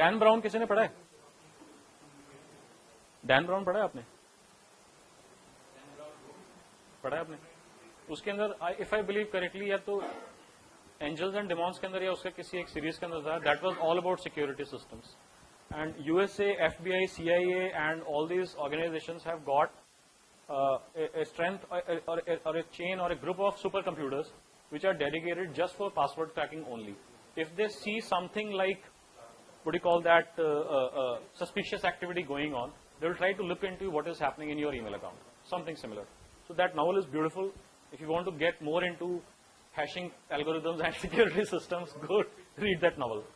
Dan brown किसी ने पढ़ा है? डैन ब्राउन पढ़ा है आपने? पढ़ा है आपने? उसके अंदर इफ आई बिलीव करेक्टली या तो एंजल्स एंड डिमॉन्स के अंदर या उसके किसी एक सीरीज के अंदर था, that was all about security systems and USA, FBI, CIA and all these organisations have got a strength or a chain or a group of supercomputers which are dedicated just for password cracking only. If they see something like, what do you call that, suspicious activity going on, they will try to look into what is happening in your email account, something similar. So that novel is beautiful. If you want to get more into hashing algorithms and security systems, go read that novel.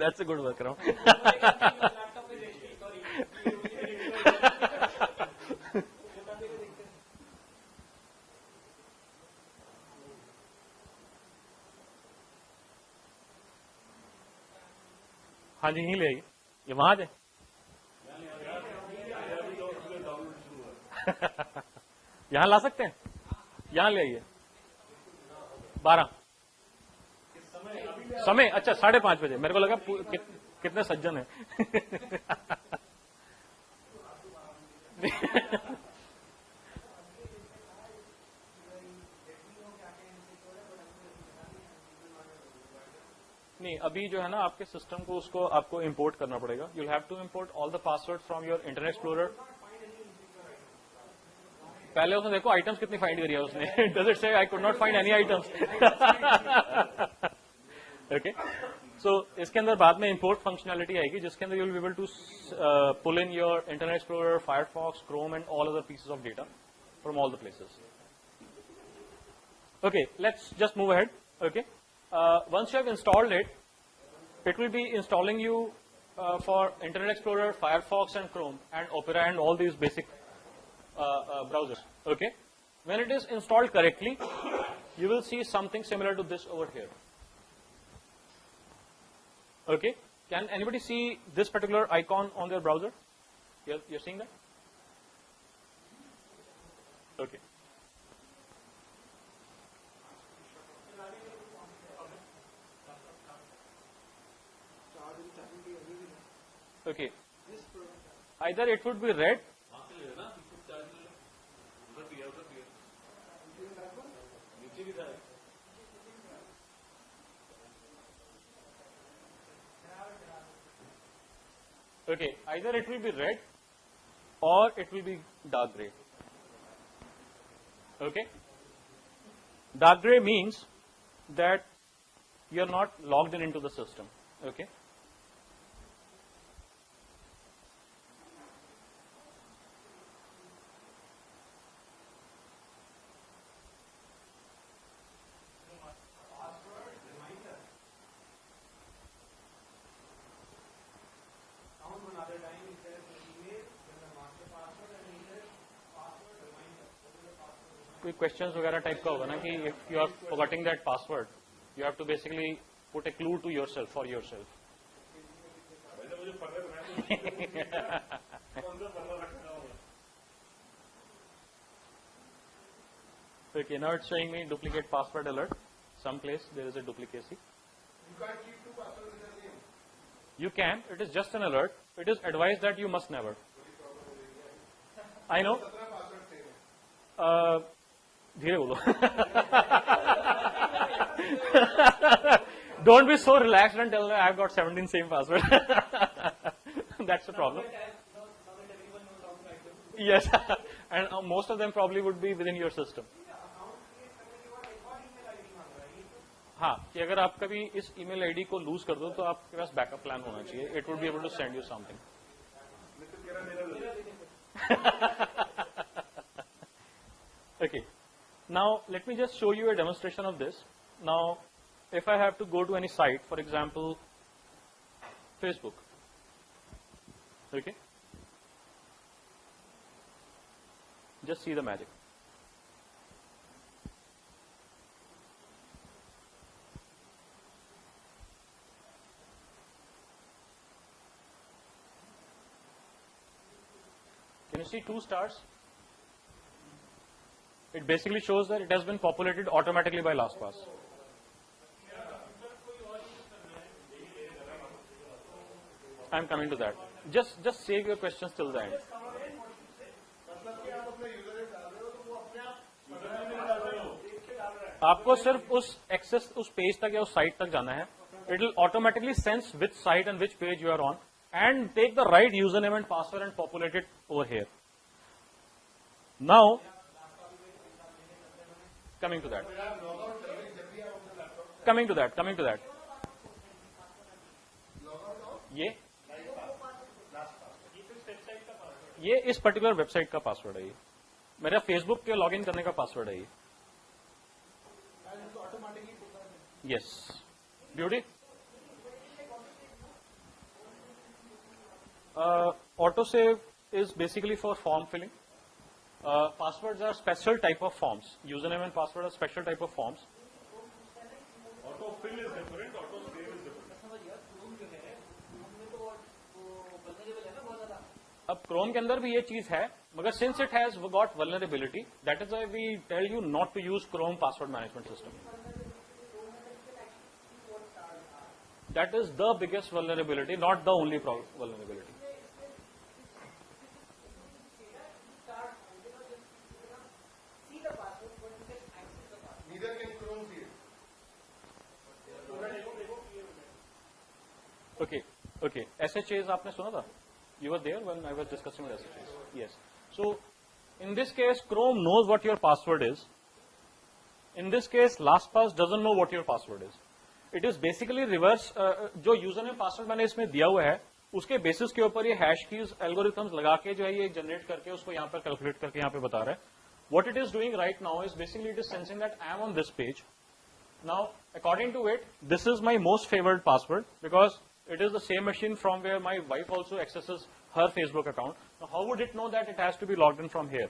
That's a good workaround. हाँ जी, यहीं ले आइए, ये वहां जाए। यहाँ ला सकते हैं, यहाँ ले आइए। 12 समय, अच्छा 5:30 बजे। मेरे को लगा कितने सज्जन है। नहीं, अभी जो है ना आपके सिस्टम को उसको आपको इंपोर्ट करना पड़ेगा। You have to import all the password from your Internet Explorer. पहले उसने देखो आइटम्स कितनी फाइंड करी है उसने। Does it say I could not find any items. Okay, so इसके अंदर बाद में इंपोर्ट फंक्शनैलिटी आएगी जिसके अंदर you will be able to pull in your Internet Explorer, Firefox, Chrome and all other pieces of data from all the places. Okay, let's just move ahead. Okay, once you have installed it, it will be installing you for Internet Explorer, Firefox, and Chrome, and Opera, and all these basic browsers. Okay, when it is installed correctly, you will see something similar to this over here. Okay, can anybody see this particular icon on their browser? You're seeing that? Okay. Okay, either it would be red, okay, either it will be red or it will be dark gray. Okay, dark gray means that you are not logged in into the system. Okay. कोई questions वगैरह type का होगा ना कि if you are forgetting that password, you have to basically put a clue to yourself for yourself. Okay, now it's showing me duplicate password alert. Someplace there is a duplicacy. You can't keep two passwords in the name. You can. It is just an alert. It is advised that you must never. I know. 17 passwords same है. धीरे बोलो। Don't be so relaxed and tell me I've got 17 same password. That's the problem. Yes, and most of them probably would be within your system. हाँ, कि अगर आप कभी इस email ID को लूज कर दो तो आपके पास बैकअप प्लान होना चाहिए. It would be able to send you something. Okay. Now let me just show you a demonstration of this. Now, if I have to go to any site, for example, Facebook. Okay. Just see the magic. Can you see 2 stars? It basically shows that it has been populated automatically by LastPass. I'm coming to that. Just save your questions till the end. आपको सिर्फ उस access उस page तक या उस site तक जाना है. It will automatically sense which site and which page you are on and take the right username and password and populate it over here. Now, coming to that. ये इस particular website का password है. ये मेरा Facebook के login करने का password है. ये yes beauty. Auto save is basically for form filling. Passwords are special type of forms. Username and password are special type of forms. Autofill is different, autosave is different. अब Chrome के अंदर भी ये चीज है, मगर since it has got vulnerability, that is why we tell you not to use Chrome password management system. That is the biggest vulnerability, not the only vulnerability. Neither can Chrome see it. Okay. SHAs आपने सुना था? You were there when I was discussing with SHAs. Yes. So, in this case, Chrome knows what your password is. In this case, LastPass doesn't know what your password is. It is basically reverse. जो username password मैंने इसमें दिया हुआ है, उसके basis के ऊपर ये हैश कीज एल्गोरिथम्स लगा के जो है ये जनरेट करके उसको यहाँ पर कैलकुलेट करके यहाँ पे बता रहा है. What it is doing right now is basically it is sensing that I am on this page. Now, according to it, this is my most favored password because it is the same machine from where my wife also accesses her Facebook account. Now, how would it know that it has to be logged in from here?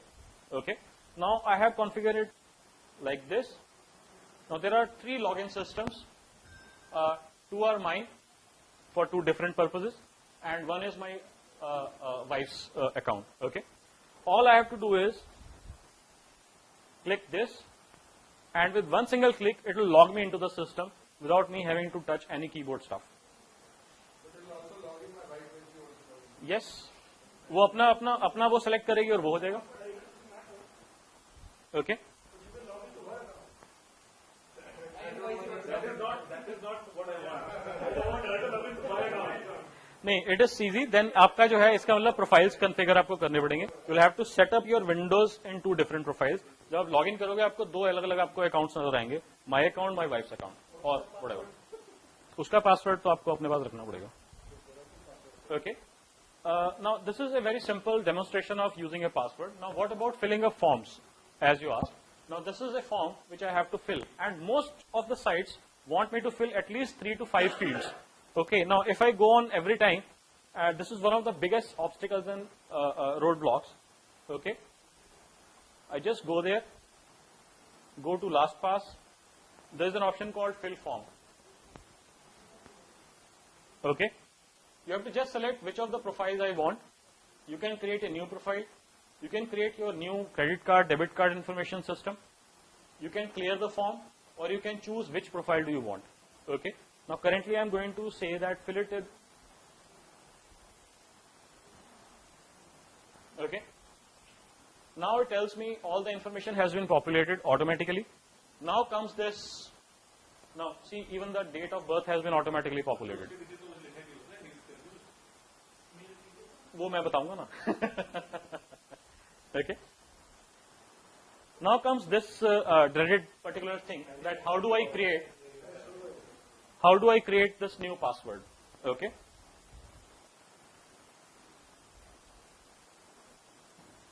Okay. Now, I have configured it like this. Now, there are 3 login systems. 2 are mine for 2 different purposes, and 1 is my wife's account. Okay. All I have to do is click this, and with one single click, it will log me into the system without me having to touch any keyboard stuff. But it will also log in my wife when she wants to log in. Yes, वो अपना वो select करेगी और वो हो जाएगा. Okay. That is not what I want. I want her to log into my account. नहीं, it is easy. Then आपका जो है इसका मतलब profiles configure आपको करने पड़ेंगे. You will have to set up your windows in 2 different profiles. जब आप login करोगे आपको 2 अलग-अलग आपको accounts नजर आएंगे. My account, my wife's account, or whatever. उसका password तो आपको अपने पास रखना पड़ेगा. Okay. Now this is a very simple demonstration of using a password. Now what about filling up forms, as you asked? Now this is a form which I have to fill, and most of the sites want me to fill at least 3 to 5 fields. Okay, now if I go on every time, this is one of the biggest obstacles and roadblocks. Okay, I just go there, go to LastPass. There is an option called fill form. Okay, you have to just select which of the profiles I want. You can create a new profile. You can create your new credit card, debit card information system. You can clear the form, or you can choose which profile do you want. Okay. Now currently I am going to say that fill it. Okay. Now it tells me all the information has been populated automatically. Now comes this. Now see, even the date of birth has been automatically populated. वो मैं बताऊंगा ना. Okay. Now comes this dreaded particular thing, that how do I create this new password? Okay.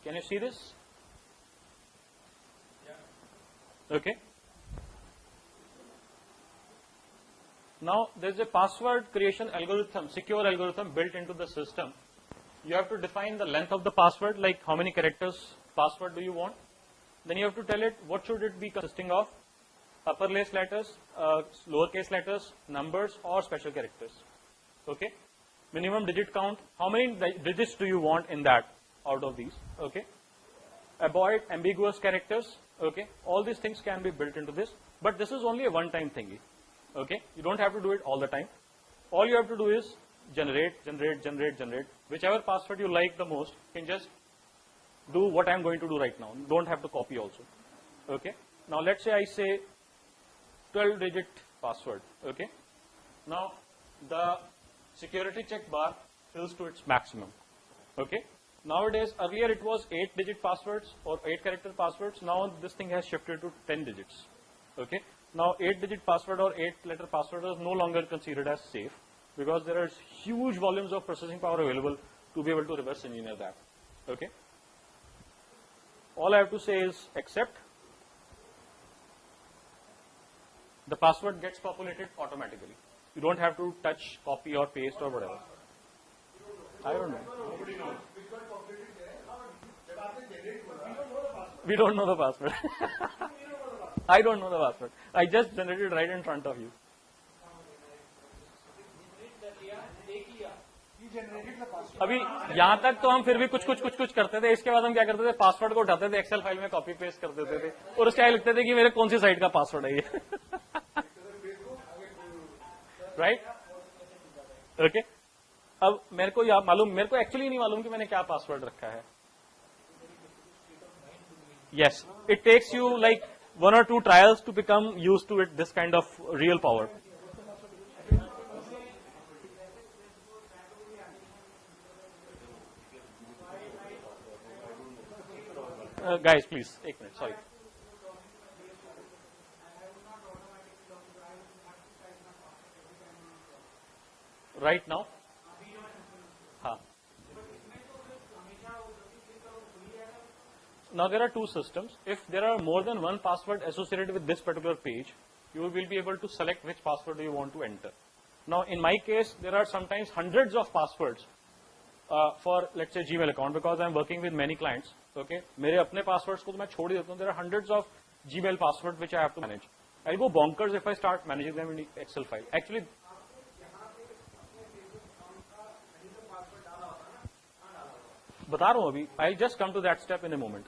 Can you see this? Okay. Now there is a password creation algorithm, secure algorithm built into the system. You have to define the length of the password, like how many characters password do you want? Then you have to tell it what should it be consisting of, uppercase letters, lowercase letters, numbers, or special characters. Okay. Minimum digit count. How many digits do you want in that out of these? Okay. Avoid ambiguous characters. Okay. All these things can be built into this, but this is only a one-time thingy. Okay. You don't have to do it all the time. All you have to do is generate. Whichever password you like the most, you can just do what I'm going to do right now. You don't have to copy also. Okay. Now let's say I say 12-digit password. Okay. Now the security check bar fills to its maximum. Okay. Nowadays, earlier it was 8-digit passwords or 8-character passwords. Now this thing has shifted to 10 digits. Okay. Now 8-digit password or 8-letter password is no longer considered as safe because there are huge volumes of processing power available to be able to reverse engineer that. Okay. All I have to say is accept. The password gets populated automatically. You don't have to touch, copy or paste or whatever. I don't know. We don't know the password. I don't know the password. I just generated right in front of you. अभी यहाँ तक तो हम फिर भी कुछ करते थे. इसके बाद हम क्या करते थे, पासवर्ड को उठाते थे, एक्सेल फाइल में कॉपी पेस्ट कर देते थे और उसके आगे लिखते थे कि मेरे कौन सी साइट का पासवर्ड है ये. राइट. ओके. अब मेरे को एक्चुअली नहीं मालूम कि मैंने क्या पासवर्ड रखा है. Yes, it takes you like 1 or 2 trials to become used to it, this kind of real power. Guys, please, 1 minute, sorry. Right now? Now there are 2 systems. If there are more than 1 password associated with this particular page, you will be able to select which password do you want to enter. Now in my case, there are sometimes hundreds of passwords for, let's say, Gmail account, because I'm working with many clients. Okay, मेरे अपने passwords को तो मैं छोड़ ही देता हूँ. There are hundreds of Gmail passwords which I have to manage. I'll go bonkers if I start managing them in the Excel file. Actually, बता रहा हूँ अभी. I'll just come to that step in a moment.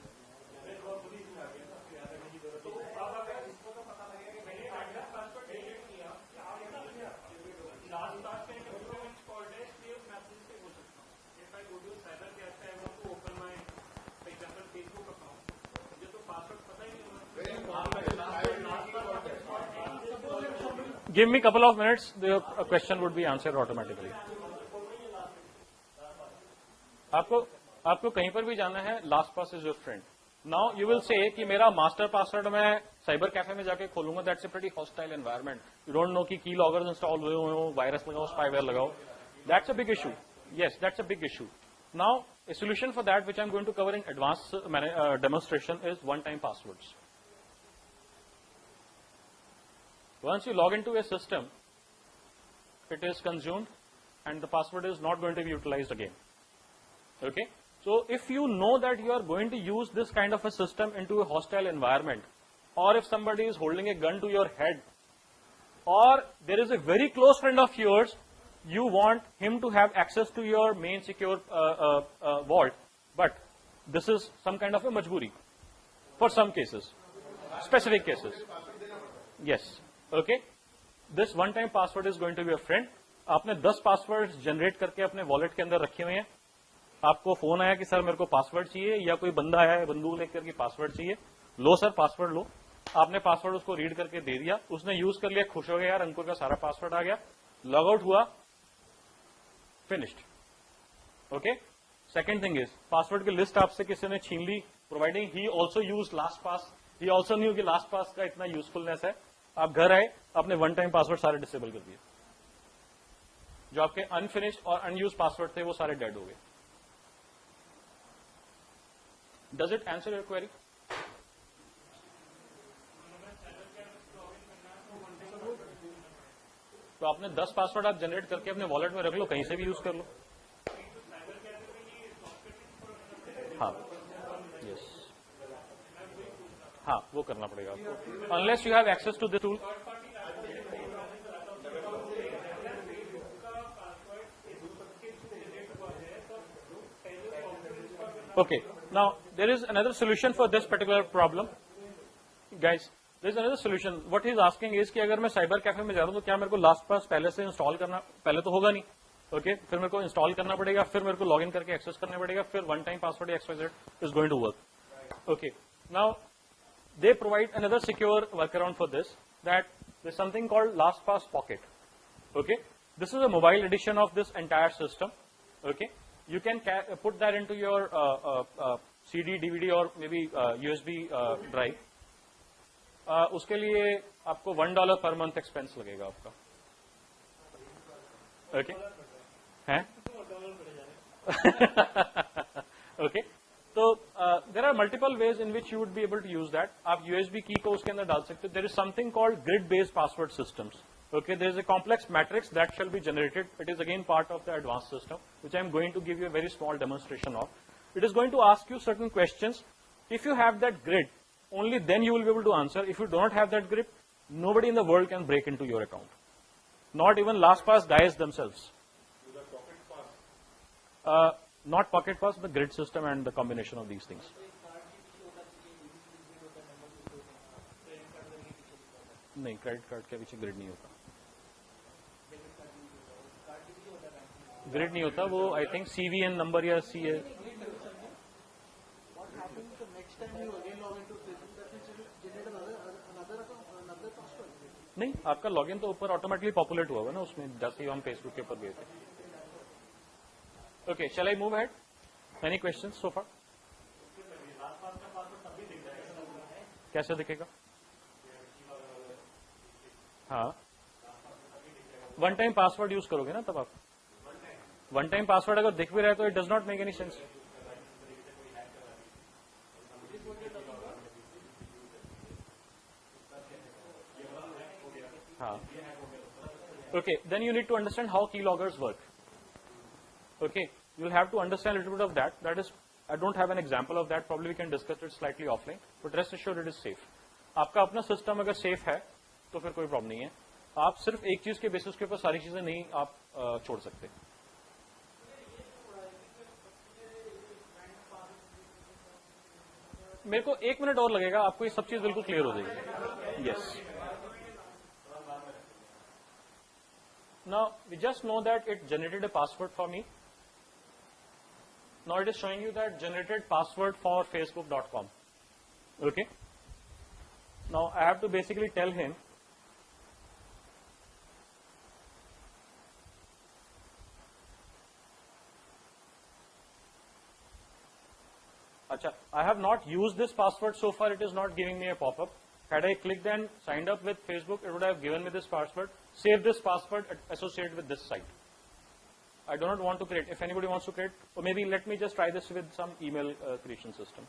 Give me a couple of minutes, the question would be answered automatically. आपको कहीं पर भी जाना है, last pass is your friend. Now you will say कि मेरा मास्टर पासवर्ड मैं cyber cafe में जाके खोलूंगा. That's a pretty hostile environment. You don't know कि की लॉगर्स इंस्टॉल हुए हो, वायरस लगाओ, स्पाईवेयर लगाओ. That's a big issue. Yes, that's a big issue. Now a solution for that, which I'm going to cover in advanced demonstration, is one-time passwords. Once you log into a system, it is consumed and the password is not going to be utilized again. Okay. So if you know that you are going to use this kind of a system into a hostile environment, or if somebody is holding a gun to your head, or there is a very close friend of yours, you want him to have access to your main secure vault, but this is some kind of a majburi for some cases, specific cases. Yes. Okay. This one-time password is going to be a friend. आपने 10 password generate करके अपने wallet के अंदर रखे हुए हैं. आपको phone आया कि सर मेरे को पासवर्ड चाहिए, या कोई बंदा आया है बंदूक लेकर के पासवर्ड चाहिए. लो सर पासवर्ड लो. आपने पासवर्ड उसको रीड करके दे दिया, उसने यूज कर लिया, खुश हो गया, यार अंकुर का सारा पासवर्ड आ गया, लॉग आउट हुआ, finished. Okay. Second thing is, password की लिस्ट आपसे किसी ने छीन ली, providing he also use last pass. He also knew कि लास्ट पास का इतना यूजफुलनेस है. आप घर आए, आपने वन टाइम पासवर्ड सारे डिसेबल कर दिए. जो आपके अनफिनिश्ड और अनयूज पासवर्ड थे वो सारे डेड हो गए. Does it answer your query? तो आपने 10 पासवर्ड आप जनरेट करके अपने वॉलेट में रख लो, कहीं से भी यूज कर लो. हाँ, यस. हाँ वो करना पड़ेगा आपको, unless you have access to this tool. Okay, now there is another solution for this particular problem, guys. There is another solution. What he is asking is कि अगर मैं साइबर कैफे में जा रहा हूँ तो क्या मेरे को लास्ट पास पहले से इंस्टॉल करना, पहले तो होगा नहीं, ओके फिर मेरे को इंस्टॉल करना पड़ेगा, फिर मेरे को लॉगिन करके एक्सेस करना पड़ेगा, फिर one time password XYZ is going to work. Okay, now they provide another secure workaround for this, that there's something called LastPass Pocket. Okay, this is a mobile edition of this entire system. Okay, you can put that into your CD, DVD or maybe USB drive. उसके लिए आपको $1 per month expense लगेगा आपका. Okay हैं okay तो there are multiple ways in which you would be able to use that. आप USB key को उसके अंदर डाल सकते हो. There is something called grid based password systems. Okay, there is a complex matrix that shall be generated. It is again part of the advanced system, which I am going to give you a very small demonstration of. It is going to ask you certain questions. If you have that grid, only then you will be able to answer. If you don't have that grid, nobody in the world can break into your account. Not even LastPass guys themselves. Not Pocket Pass, the grid system and the combination of these things. नहीं, credit card के पीछे grid नहीं होता. Grid नहीं होता, वो I think CVN number या सी है. नहीं, आपका लॉगिन तो ऊपर ऑटोमेटिकली पॉपुलेट हुआ है ना उसमें, जैसे ही हम फेसबुक के ऊपर गए थे. Okay, shall I move ahead? Any questions so far? कैसे दिखेगा? हाँ, वन टाइम पासवर्ड यूज करोगे ना तब आप. वन टाइम पासवर्ड अगर दिख भी रहा है तो it does not make any sense. हाँ, okay, then you need to understand how keyloggers work. Okay, you'll have to understand a little bit of that. That is, I don't have an example of that. Probably we can discuss it slightly offline. But rest assured, it is safe. आपका अपना system अगर safe है तो फिर कोई problem नहीं है. आप सिर्फ एक चीज के बेसिस के ऊपर सारी चीजें नहीं आप छोड़ सकते. मेरे को 1 मिनट और लगेगा, आपको ये सब चीज बिल्कुल क्लियर हो जाएगी. Yes. Now we just know that it generated a password for me. Now it is showing you that generated password for Facebook.com. Okay. Now I have to basically tell him I have not used this password so far. It is not giving me a pop-up. Had I clicked and signed up with Facebook, it would have given me this password. Save this password associated with this site. I do not want to create. If anybody wants to create, or maybe let me just try this with some email creation system.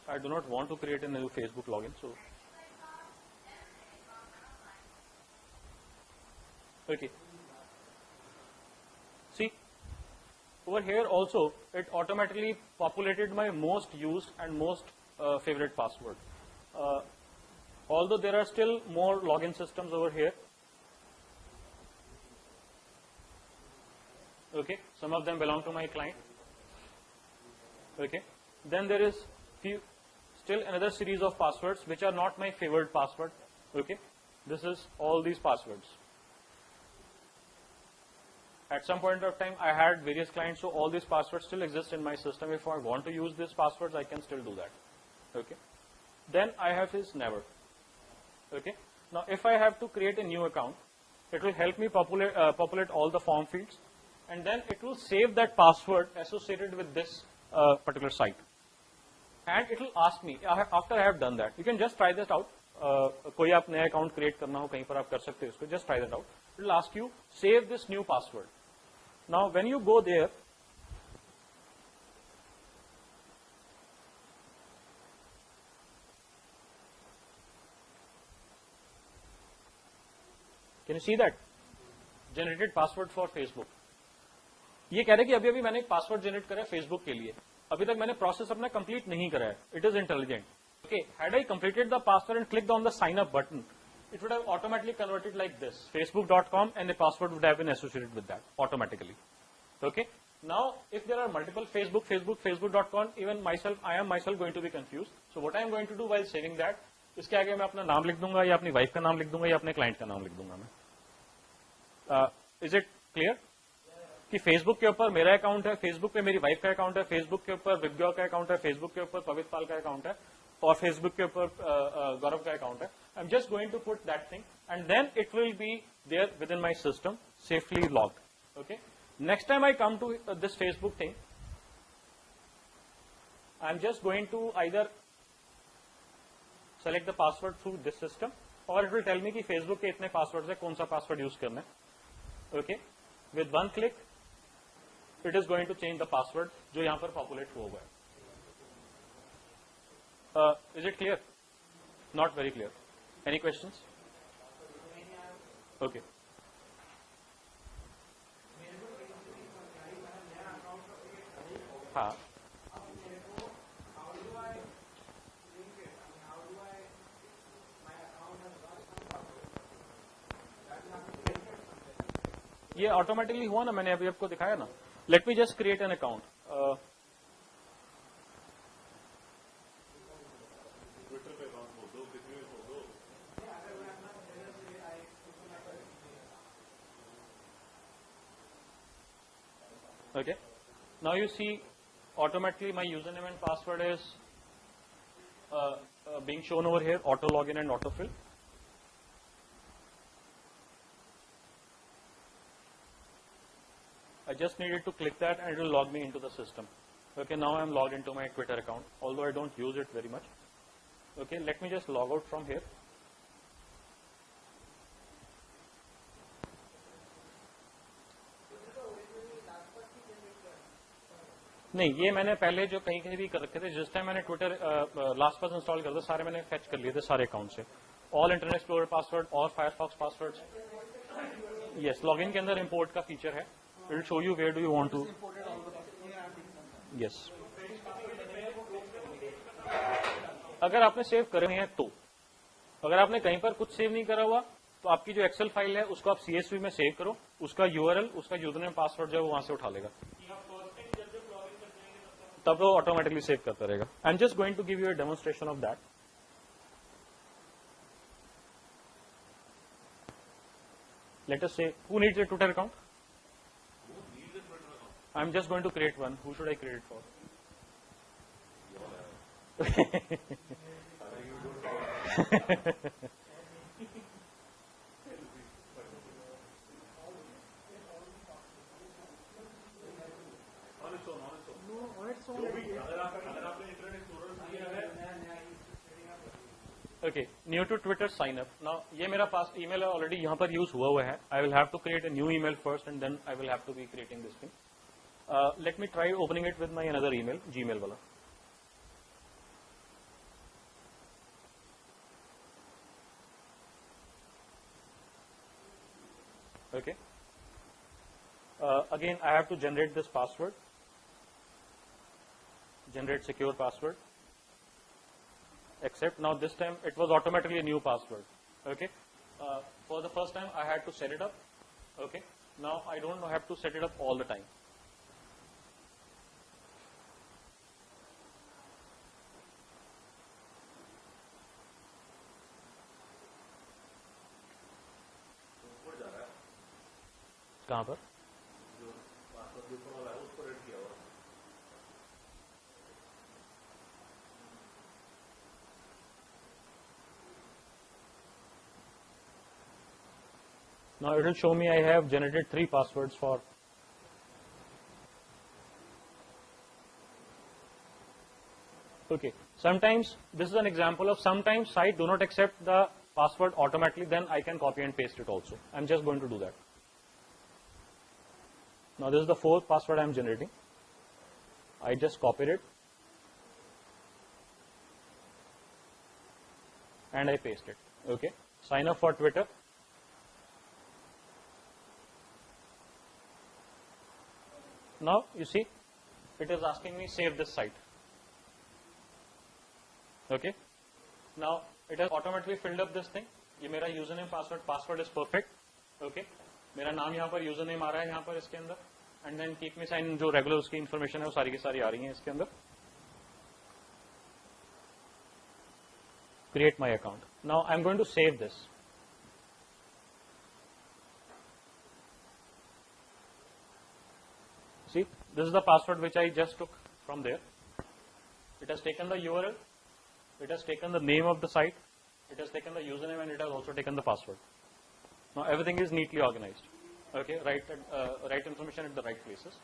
I do not want to create a new Facebook login. So, okay. See, over here also, it automatically populated my most used and most favorite password. Although there are still more login systems over here. Okay, some of them belong to my client. Okay, then there is still another series of passwords which are not my favorite password. Okay, this is all these passwords. At some point of time, I had various clients, so all these passwords still exist in my system. If I want to use these passwords, I can still do that. Okay. Then I have his never. Okay. Now, if I have to create a new account, it will help me populate all the form fields, and then it will save that password associated with this particular site. And it will ask me after I have done that. You can just try this out. कोई आप नया account create करना हो कहीं पर आप कर सकते हो इसको. Just try that out. It will ask you save this new password. Now, when you go there, can you see that? Generated password for Facebook. ये कह रहे कि अभी अभी मैंने एक पासवर्ड जनरेट करा है फेसबुक के लिए, अभी तक मैंने प्रोसेस अपना कंप्लीट नहीं करा है. It is intelligent. Okay, had I completed the password and clicked on the sign up button, it would have automatically converted like this, facebook.com, and the password would have been associated with that automatically. Okay. Now, if there are multiple facebook.com, even I am myself going to be confused. So what I am going to do while saving that, इसके आगे मैं अपना नाम लिख दूंगा या अपनी wife का नाम लिख दूंगा या अपने क्लाइंट का नाम लिख दूंगा मैं. इज इट क्लियर कि फेसबुक के ऊपर मेरा अकाउंट है, फेसबुक पे मेरी वाइफ का अकाउंट है, फेसबुक के ऊपर विज्ञा का अकाउंट है, फेसबुक के ऊपर पवित्र पाल का अकाउंट है, और फेसबुक के ऊपर गौरव का अकाउंट है. I am just going to put that thing and then it will be there within my system safely logged. Okay, next time I come to this Facebook thing, I'm just going to either select the password through this system, or it will tell me कि Facebook के इतने passwords है, कौन सा password use करना है. Okay, with one click, it is going to change the password जो यहाँ पर populate हुआ हुआ है. Is it clear? Not very clear. Any questions? Okay. हाँ, ये ऑटोमेटिकली हुआ ना, मैंने अभी आपको दिखाया ना. Let me just create an account. Okay, now you see automatically my username and password is being shown over here, auto login and autofill. I just needed to click that and it will log me into the system. Okay, now I am logged into my Twitter account, although I don't use it very much. Okay, let me just log out from here. नहीं, ये मैंने पहले जो कहीं कहीं भी कर रखे थे, जिस टाइम मैंने ट्विटर लास्ट पास इंस्टॉल कर दिया, सारे मैंने फेच कर लिए थे सारे अकाउंट से, ऑल इंटरनेट एक्सप्लोरर पासवर्ड और फायरफॉक्स पासवर्ड. यस, लॉगिन के अंदर इंपोर्ट का फीचर है. It will show you where do you want to. Yes, अगर आपने सेव करे हैं तो, अगर आपने कहीं पर कुछ सेव नहीं करा हुआ तो आपकी जो एक्सेल फाइल है उसको आप CSV में सेव करो, उसका URL, उसका यूजरनेम पासवर्ड जो है वो वहां से उठा लेगा, तब वो ऑटोमेटिकली सेव करता रहेगा. I am just going to give you a demonstration of that. Let us say who needs a Twitter account. I am just going to create one. Who should I create for? Okay, new to Twitter sign up. Now ये मेरा पास email already यहाँ पर use हुआ है. I will have to create a new email first and then I will have to be creating this thing. Let me try opening it with my another email, Gmail वाला. Okay. Again, I have to generate this password. Generate secure password. Except now this time it was automatically a new password. Okay. For the first time I had to set it up. Okay. Now I don't have to set it up all the time. कहाँ पर? Now it will show me I have generated 3 passwords for. Okay. Sometimes this is an example of sometimes site do not accept the password automatically. Then I can copy and paste it also. I'm just going to do that. Now this is the 4th password I am generating. I just copied it and I paste it. Okay. Sign up for Twitter. Now you see, it is asking me save this site. Okay. Now it has automatically filled up this thing. ये मेरा username password is perfect. Okay. मेरा नाम यहाँ पर username आ रहा है यहाँ पर इसके अंदर, and then keep me sign जो regular उसकी information है वो सारी की सारी आ रही हैं इसके अंदर. Create my account. Now I'm going to save this. See, this is the password which I just took from there. It has taken the URL, it has taken the name of the site, it has taken the username, and it has also taken the password. Now everything is neatly organized. Okay, right information at the right places.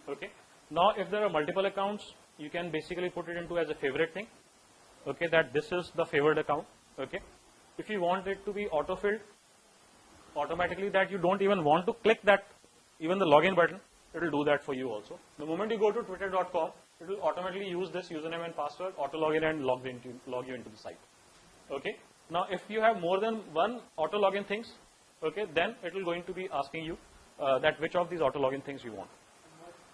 Okay. Now if there are multiple accounts, you can basically put it into as a favorite thing. Okay, that this is the favored account. Okay. If you want it to be auto-filled automatically, that you don't even want to click that, even the login button, it will do that for you also. The moment you go to twitter.com, it will automatically use this username and password, auto login, and log you into the site. Okay. Now if you have more than one auto login things, okay, then it will going to be asking you that which of these auto login things you want.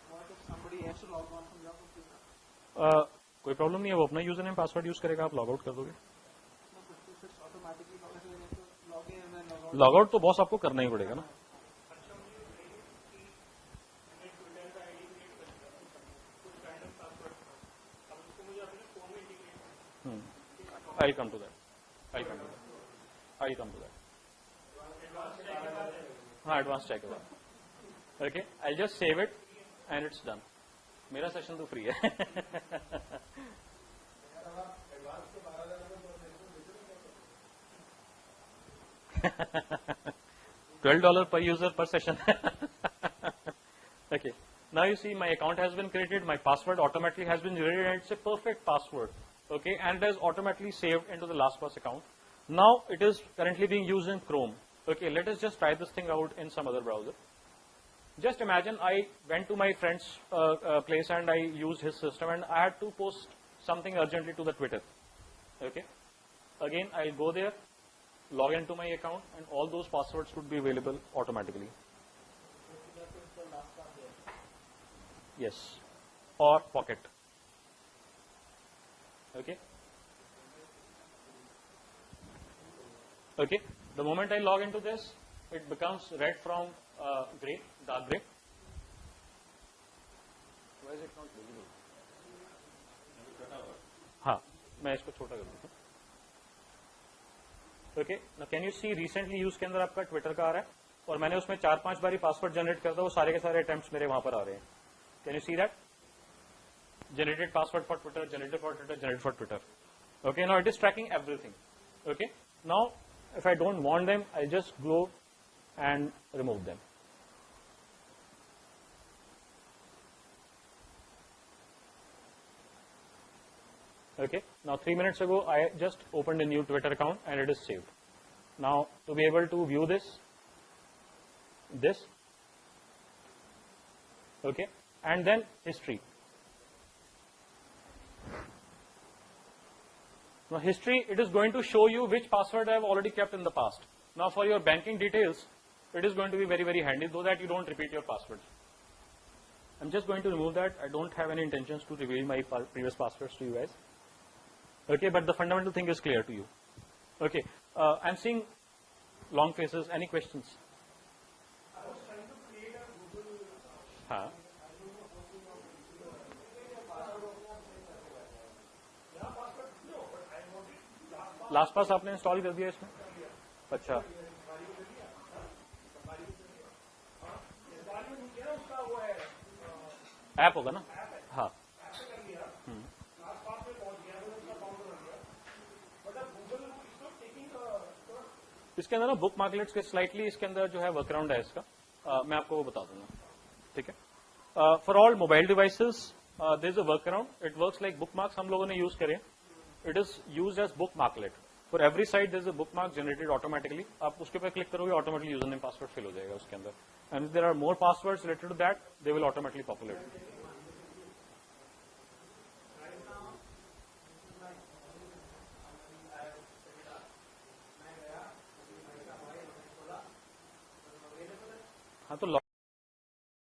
What if somebody has to log on from your computer? कोई problem नहीं है, वो अपना user name password use करेगा, आप log out कर दोगे. No, but if it's automatically log in and then log out. Log out तो बॉस आपको करना ही पड़ेगा ना. I'll come to that. हाँ, एडवांस चेक है. Okay, I'll just save it and it's done. मेरा सेशन तो फ्री है. $12 per user per session. Okay. Now you see my account has been created, my password automatically has been generated, and it's a perfect password. Okay, and it has automatically saved into the LastPass account. Now it is currently being used in Chrome. Okay, let us just try this thing out in some other browser. Just imagine I went to my friend's place and I used his system and I had to post something urgently to the Twitter. Okay, again I'll go there, log into my account, and all those passwords would be available automatically. Yes, or Pocket. Okay. Okay. The moment I log into this, it becomes red from gray, dark gray. Why is it not visible? हाँ, मैं इसको छोटा कर देता हूँ. Okay. Now can you see recently use के अंदर आपका Twitter का आ रहा है, और मैंने उसमें 4-5 बारी पासवर्ड जनरेट करता हूँ, वो सारे के सारे अटेम्प्ट्स मेरे वहाँ पर आ रहे हैं. Can you see that? Generated password for Twitter, generated for Twitter, generated for Twitter. Okay, now it is tracking everything. Okay, now if I don't want them, I'll just go and remove them. Okay, now 3 minutes ago, I just opened a new Twitter account and it is saved. Now to be able to view this, okay, and then history. Now history, it is going to show you which password I have already kept in the past. Now for your banking details, it is going to be very, very handy, so that you don't repeat your passwords. I'm just going to remove that. I don't have any intentions to reveal my previous passwords to you guys. Okay, but the fundamental thing is clear to you. Okay, I'm seeing long faces. Any questions? I was trying to create a Google. हाँ. LastPass आपने install कर दिया इसमें? अच्छा. App होगा ना? हाँ. इसके अंदर ना बुक मार्कलेट्स के स्लाइटली इसके अंदर जो है वर्कअराउंड है इसका, मैं आपको वो बता दूंगा. ठीक है. For all mobile devices there is a workaround. It works like bookmarks हम लोगों ने यूज करे. It is used as bookmarklet. For every site there is a bookmark generated automatically. आप उसके पर क्लिक करोगे, automatically username password fill हो जाएगा उसके अंदर. And if there are more passwords related to that, they will automatically populate.